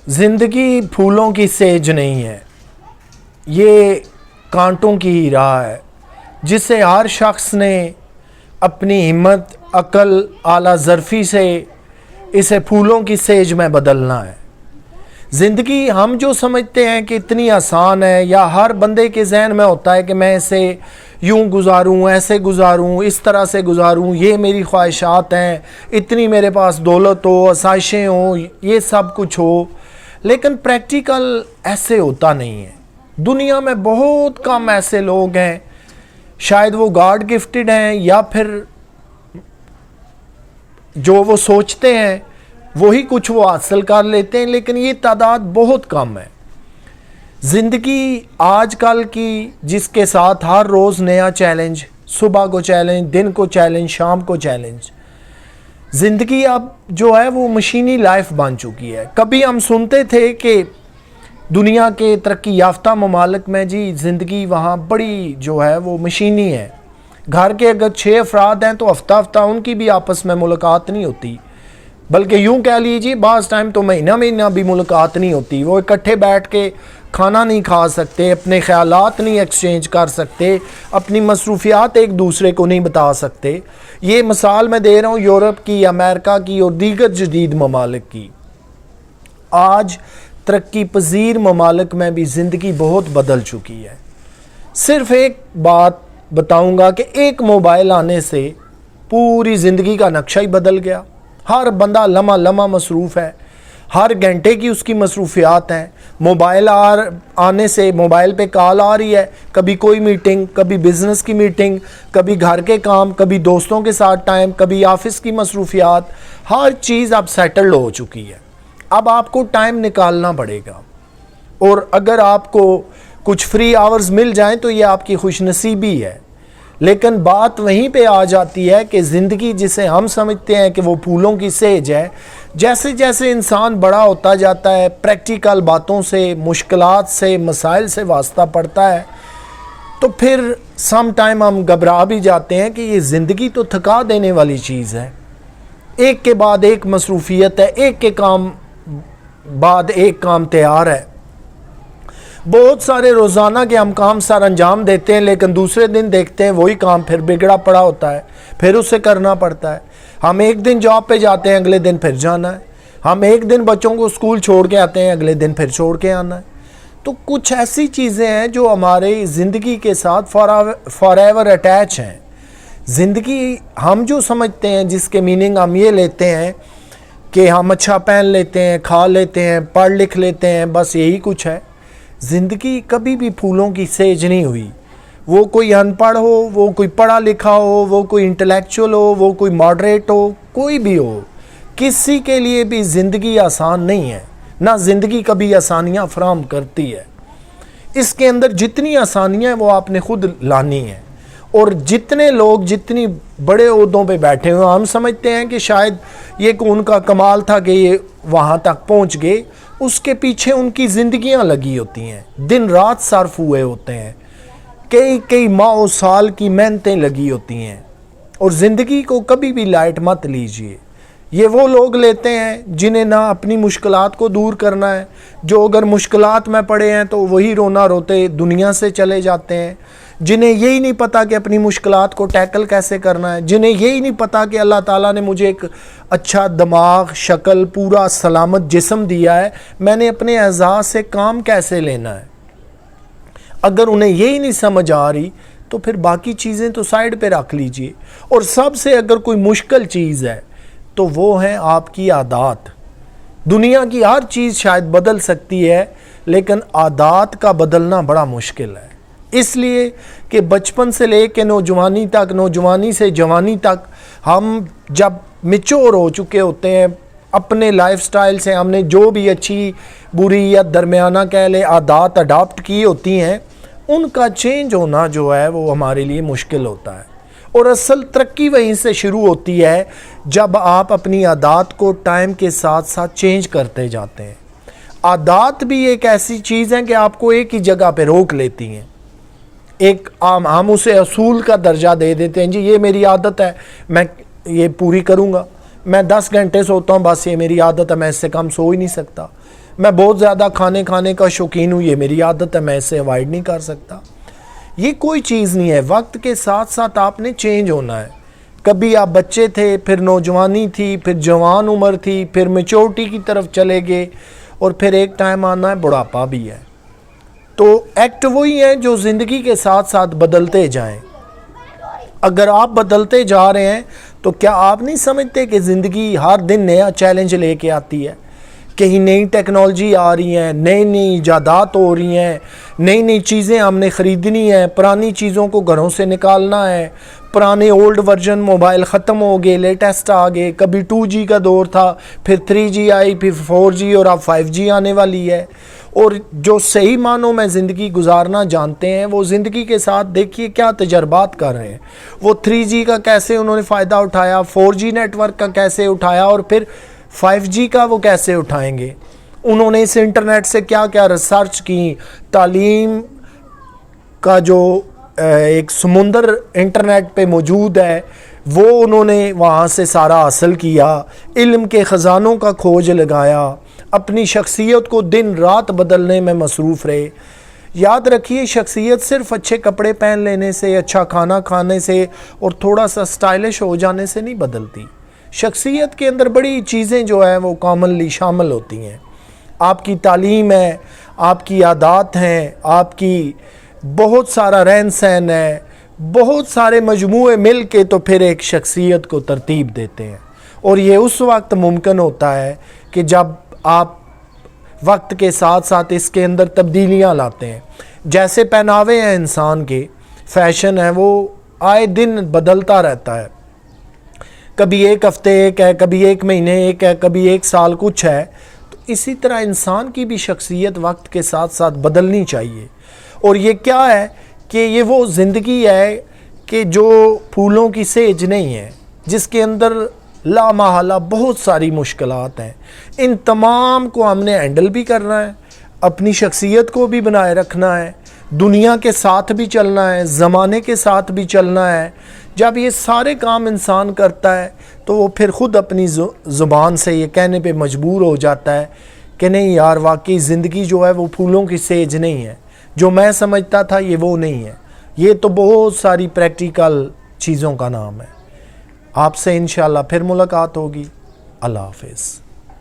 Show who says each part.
Speaker 1: زندگی پھولوں کی سیج نہیں ہے، یہ کانٹوں کی راہ ہے جسے ہر شخص نے اپنی ہمت، عقل، اعلیٰ ظرفی سے اسے پھولوں کی سیج میں بدلنا ہے۔ زندگی ہم جو سمجھتے ہیں کہ اتنی آسان ہے، یا ہر بندے کے ذہن میں ہوتا ہے کہ میں اسے یوں گزاروں، ایسے گزاروں، اس طرح سے گزاروں، یہ میری خواہشات ہیں، اتنی میرے پاس دولت ہو، آسائشیں ہوں، یہ سب کچھ ہو، لیکن پریکٹیکل ایسے ہوتا نہیں ہے۔ دنیا میں بہت کم ایسے لوگ ہیں، شاید وہ گاڈ گفٹڈ ہیں یا پھر جو وہ سوچتے ہیں وہی کچھ وہ حاصل کر لیتے ہیں، لیکن یہ تعداد بہت کم ہے۔ زندگی آج کل کی جس کے ساتھ ہر روز نیا چیلنج، صبح کو چیلنج، دن کو چیلنج، شام کو چیلنج، زندگی اب جو ہے وہ مشینی لائف بن چکی ہے۔ کبھی ہم سنتے تھے کہ دنیا کے ترقی یافتہ ممالک میں جی زندگی وہاں بڑی جو ہے وہ مشینی ہے، گھر کے اگر 6 افراد ہیں تو ہفتہ ہفتہ ان کی بھی آپس میں ملاقات نہیں ہوتی، بلکہ یوں کہہ لیجیے بعض ٹائم تو مہینہ بھی ملاقات نہیں ہوتی، وہ اکٹھے بیٹھ کے کھانا نہیں کھا سکتے، اپنے خیالات نہیں ایکسچینج کر سکتے، اپنی مصروفیات ایک دوسرے کو نہیں بتا سکتے۔ یہ مثال میں دے رہا ہوں یورپ کی، امریکہ کی اور دیگر جدید ممالک کی۔ آج ترقی پذیر ممالک میں بھی زندگی بہت بدل چکی ہے۔ صرف ایک بات بتاؤں گا کہ ایک موبائل آنے سے پوری زندگی کا نقشہ ہی بدل گیا۔ ہر بندہ لمحہ مصروف ہے، ہر گھنٹے کی اس کی مصروفیات ہیں۔ موبائل آنے سے موبائل پہ کال آ رہی ہے، کبھی کوئی میٹنگ، کبھی بزنس کی میٹنگ، کبھی گھر کے کام، کبھی دوستوں کے ساتھ ٹائم، کبھی آفس کی مصروفیات، ہر چیز اب سیٹلڈ ہو چکی ہے۔ اب آپ کو ٹائم نکالنا پڑے گا، اور اگر آپ کو کچھ فری آورز مل جائیں تو یہ آپ کی خوش نصیبی ہے۔ لیکن بات وہیں پہ آ جاتی ہے کہ زندگی جسے ہم سمجھتے ہیں کہ وہ پھولوں کی سیج ہے، جیسے جیسے انسان بڑا ہوتا جاتا ہے، پریکٹیکل باتوں سے، مشکلات سے، مسائل سے واسطہ پڑتا ہے، تو پھر سم ٹائم ہم گھبرا بھی جاتے ہیں کہ یہ زندگی تو تھکا دینے والی چیز ہے، ایک کے بعد ایک مصروفیت ہے، ایک کے کام بعد ایک کام تیار ہے۔ بہت سارے روزانہ کے ہم کام سر انجام دیتے ہیں، لیکن دوسرے دن دیکھتے ہیں وہی کام پھر بگڑا پڑا ہوتا ہے، پھر اسے کرنا پڑتا ہے۔ ہم ایک دن جاب پہ جاتے ہیں، اگلے دن پھر جانا ہے۔ ہم ایک دن بچوں کو اسکول چھوڑ کے آتے ہیں، اگلے دن پھر چھوڑ کے آنا ہے۔ تو کچھ ایسی چیزیں ہیں جو ہماری زندگی کے ساتھ فار ایور اٹیچ ہیں۔ زندگی ہم جو سمجھتے ہیں، جس کے میننگ ہم یہ لیتے ہیں کہ ہم اچھا پہن لیتے ہیں، کھا لیتے ہیں، پڑھ لکھ لیتے ہیں، بس یہی کچھ ہے۔ زندگی کبھی بھی پھولوں کی سیج نہیں ہوئی۔ وہ کوئی ان پڑھ ہو، وہ کوئی پڑھا لکھا ہو، وہ کوئی انٹلیکچول ہو، وہ کوئی ماڈریٹ ہو، کوئی بھی ہو، کسی کے لیے بھی زندگی آسان نہیں ہے، نہ زندگی کبھی آسانیاں فراہم کرتی ہے۔ اس کے اندر جتنی آسانیاں ہیں وہ آپ نے خود لانی ہیں، اور جتنے لوگ جتنی بڑے عہدوں پہ بیٹھے ہوئے ہم سمجھتے ہیں کہ شاید یہ ان کا کمال تھا کہ یہ وہاں تک پہنچ گئے، اس کے پیچھے ان کی زندگیاں لگی ہوتی ہیں، دن رات صرف ہوئے ہوتے ہیں، کئی ماہ و سال کی محنتیں لگی ہوتی ہیں۔ اور زندگی کو کبھی بھی لائٹ مت لیجئے۔ یہ وہ لوگ لیتے ہیں جنہیں نہ اپنی مشکلات کو دور کرنا ہے، جو اگر مشکلات میں پڑے ہیں تو وہی رونا روتے دنیا سے چلے جاتے ہیں، جنہیں یہی نہیں پتا کہ اپنی مشکلات کو ٹیکل کیسے کرنا ہے، جنہیں یہی نہیں پتا کہ اللہ تعالیٰ نے مجھے ایک اچھا دماغ، شکل، پورا سلامت جسم دیا ہے، میں نے اپنے اعضاء سے کام کیسے لینا ہے۔ اگر انہیں یہی نہیں سمجھ آ رہی تو پھر باقی چیزیں تو سائیڈ پہ رکھ لیجئے۔ اور سب سے اگر کوئی مشکل چیز ہے تو وہ ہیں آپ کی عادات۔ دنیا کی ہر چیز شاید بدل سکتی ہے، لیکن عادات کا بدلنا بڑا مشکل ہے، اس لیے کہ بچپن سے لے کے نوجوانی تک، نوجوانی سے جوانی تک، ہم جب میچور ہو چکے ہوتے ہیں اپنے لائف سٹائل سے، ہم نے جو بھی اچھی بری یا درمیانہ کہہ لے عادات اڈاپٹ کی ہوتی ہیں، ان کا چینج ہونا جو ہے وہ ہمارے لیے مشکل ہوتا ہے۔ اور اصل ترقی وہیں سے شروع ہوتی ہے جب آپ اپنی عادات کو ٹائم کے ساتھ ساتھ چینج کرتے جاتے ہیں۔ عادات بھی ایک ایسی چیز ہے کہ آپ کو ایک ہی جگہ پہ روک لیتی ہیں، ایک ہم اسے اصول کا درجہ دے دیتے ہیں، جی یہ میری عادت ہے، میں یہ پوری کروں گا، میں 10 گھنٹے سوتا ہوں، بس یہ میری عادت ہے، میں اس سے کم سو ہی نہیں سکتا۔ میں بہت زیادہ کھانے کا شوقین ہوں، یہ میری عادت ہے، میں اس سے اوائڈ نہیں کر سکتا۔ یہ کوئی چیز نہیں ہے، وقت کے ساتھ ساتھ آپ نے چینج ہونا ہے۔ کبھی آپ بچے تھے، پھر نوجوانی تھی، پھر جوان عمر تھی، پھر میچورٹی کی طرف چلے گئے، اور پھر ایک ٹائم آنا ہے بڑھاپا بھی ہے۔ تو ایکٹ وہی ہیں جو زندگی کے ساتھ ساتھ بدلتے جائیں۔ اگر آپ بدلتے جا رہے ہیں تو کیا آپ نہیں سمجھتے کہ زندگی ہر دن نیا چیلنج لے کے آتی ہے؟ کہیں نئی ٹیکنالوجی آ رہی ہیں، نئی ایجادات ہو رہی ہیں، نئی چیزیں ہم نے خریدنی ہیں، پرانی چیزوں کو گھروں سے نکالنا ہے، پرانے اولڈ ورژن موبائل ختم ہو گئے، لیٹسٹ آ گئے، کبھی 2G کا دور تھا، پھر 3G آئی، پھر 4G اور اب 5G آنے والی ہے۔ اور جو صحیح معنوں میں زندگی گزارنا جانتے ہیں وہ زندگی کے ساتھ دیکھیے کیا تجربات کر رہے ہیں۔ وہ 3G کا کیسے انہوں نے فائدہ اٹھایا، 4G نیٹ ورک کا کیسے اٹھایا، اور پھر 5G کا وہ کیسے اٹھائیں گے۔ انہوں نے اس انٹرنیٹ سے کیا کیا ریسرچ کی، تعلیم کا جو ایک سمندر انٹرنیٹ پہ موجود ہے وہ انہوں نے وہاں سے سارا حاصل کیا، علم کے خزانوں کا کھوج لگایا، اپنی شخصیت کو دن رات بدلنے میں مصروف رہے۔ یاد رکھیے شخصیت صرف اچھے کپڑے پہن لینے سے، اچھا کھانا کھانے سے اور تھوڑا سا سٹائلش ہو جانے سے نہیں بدلتی۔ شخصیت کے اندر بڑی چیزیں جو ہیں وہ کامنلی شامل ہوتی ہیں۔ آپ کی تعلیم ہے، آپ کی عادات ہیں، آپ کی بہت سارا رہن سہن ہے، بہت سارے مجموعے مل کے تو پھر ایک شخصیت کو ترتیب دیتے ہیں۔ اور یہ اس وقت ممکن ہوتا ہے کہ جب آپ وقت کے ساتھ ساتھ اس کے اندر تبدیلیاں لاتے ہیں۔ جیسے پہناوے ہیں انسان کے، فیشن ہے، وہ آئے دن بدلتا رہتا ہے۔ کبھی ایک ہفتے ایک ہے، کبھی ایک مہینے ایک ہے، کبھی ایک سال کچھ ہے۔ تو اسی طرح انسان کی بھی شخصیت وقت کے ساتھ ساتھ بدلنی چاہیے۔ اور یہ کیا ہے کہ یہ وہ زندگی ہے کہ جو پھولوں کی سیج نہیں ہے، جس کے اندر لا محالہ بہت ساری مشکلات ہیں۔ ان تمام کو ہم نے ہینڈل بھی کرنا ہے، اپنی شخصیت کو بھی بنائے رکھنا ہے، دنیا کے ساتھ بھی چلنا ہے، زمانے کے ساتھ بھی چلنا ہے۔ جب یہ سارے کام انسان کرتا ہے تو وہ پھر خود اپنی زبان سے یہ کہنے پہ مجبور ہو جاتا ہے کہ نہیں یار، واقعی زندگی جو ہے وہ پھولوں کی سیج نہیں ہے، جو میں سمجھتا تھا یہ وہ نہیں ہے، یہ تو بہت ساری پریکٹیکل چیزوں کا نام ہے۔ آپ سے انشاءاللہ پھر ملاقات ہوگی۔ اللہ حافظ۔